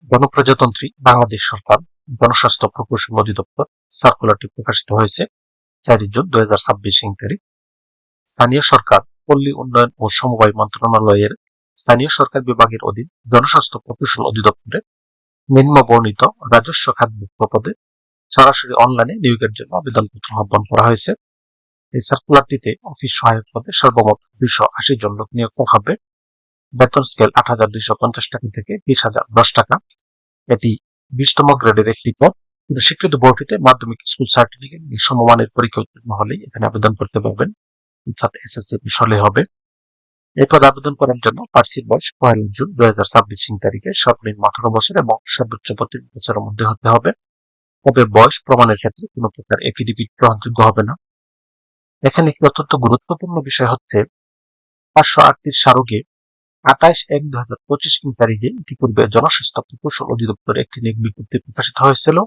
গণপ্রজাতন্ত্রী বাংলাদেশ সরকার জনস্বাস্থ্য প্রকৌশল অধিদপ্তর সার্কুলারটি প্রকাশিত হয়েছে 4 জুন 2026 তারিখ। স্থানীয় সরকার, পল্লী উন্নয়ন ও সমবায় মন্ত্রণালয়ের স্থানীয় সরকার বিভাগের অধীন জনস্বাস্থ্য প্রকৌশল অধিদপ্তরে নিম্ন বর্ণিত রাজস্ব খাতভুক্ত পদে সরাসরি অনলাইনে নিয়োগের জন্য আবেদনপত্র আহ্বান করা হয়েছে। এই সার্কুলারটিতে অফিস সহায়ক পদে সর্বমোট 280 জন লোক নিয়োগ করা হবে। বেতন স্কেল 8,250 টাকা থেকে 20,010 টাকা। এটি 20তম গ্রেডের একটি পদ। স্বীকৃত বোর্ডটিতে মাধ্যমিক স্কুল সার্টিফিকেট সমমানের পরীক্ষা উত্তীর্ণ হলেই এখানে আবেদন করতে পারবেন, অর্থাৎ এসএসসি পাস হলে হবে। এই পদে আবেদন করার জন্য প্রার্থীর বয়স 1 জুন 2026 তারিখে সর্বনিম্ন 18 বছর এবং সর্বোচ্চ 32 বছরের মধ্যে হতে হবে। তবে বয়স প্রমাণের ক্ষেত্রে কোনো প্রকার এফিডেভিট গ্রহণযোগ্য হবে না। এখানে একটি অত্যন্ত গুরুত্বপূর্ণ বিষয় হচ্ছে 538 স্মারকে 28/1/2025 তারিখে ইতিপূর্বে জনস্বাস্থ্য প্রকৌশল অধিদপ্তরে একটি নিয়োগ বিজ্ঞপ্তি প্রকাশিত হয়েছিল।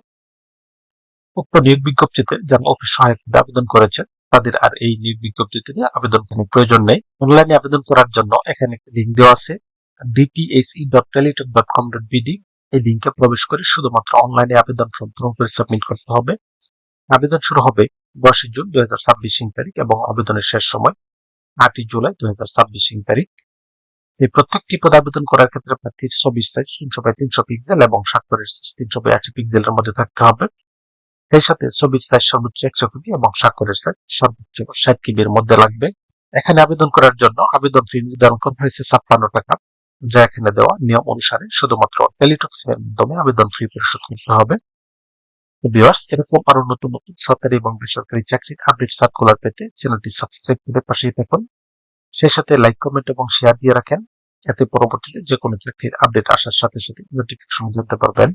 উক্ত নিয়োগ বিজ্ঞপ্তিতে যারা অফিস সহায়ক পদে আবেদন করেছেন তাদের আর এই নিয়োগ বিজ্ঞপ্তিতে আবেদন করার প্রয়োজন নেই। অনলাইনে আবেদন করার জন্য এখানে একটি লিঙ্ক দেওয়া আছে, dpse.teletalk.com.bd। এই লিঙ্কে প্রবেশ করে শুধুমাত্র অনলাইনে আবেদন ফর্ম পূরণ করে সাবমিট করতে হবে। আবেদন শুরু হবে 10 জুন 2026 তারিখ এবং আবেদনের শেষ সময় 8 জুলাই 2026 তারিখ। এই প্রত্যেকটি পদে আবেদন করার ক্ষেত্রে প্রার্থীর ছবির সাইজ 300x300 পিক্সেল এবং স্বাক্ষরের সাইজ 382 পিক্সেলের মধ্যে থাকতে হবে। সেই সাথে ছবির সাইজ সর্বোচ্চ 100 কেবি এবং স্বাক্ষরের সাইজ সর্বোচ্চ 60 কেবির মধ্যে লাগবে। এখানে আবেদন করার জন্য আবেদন ফি নির্ধারণ করা হয়েছে 56 টাকা, যা এখানে দেওয়া নিয়ম অনুসারে শুধুমাত্র টেলিটক সিমের মাধ্যমে আবেদন ফি পরিশোধ করতে হবে। ভিউয়ার্স, এরকম আরো নতুন নতুন সরকারি এবং বেসরকারি চাকরির আপডেট সার্কুলার পেতে চ্যানেলটি সাবস্ক্রাইব করে পাশেই থাকুন। সেই সাথে লাইক, কমেন্ট এবং শেয়ার দিয়ে রাখেন, এতে পরবর্তীতে যে কোনো চাকরির আপডেট আসার সাথে সাথে নোটিফিকেশন জানতে পারবেন।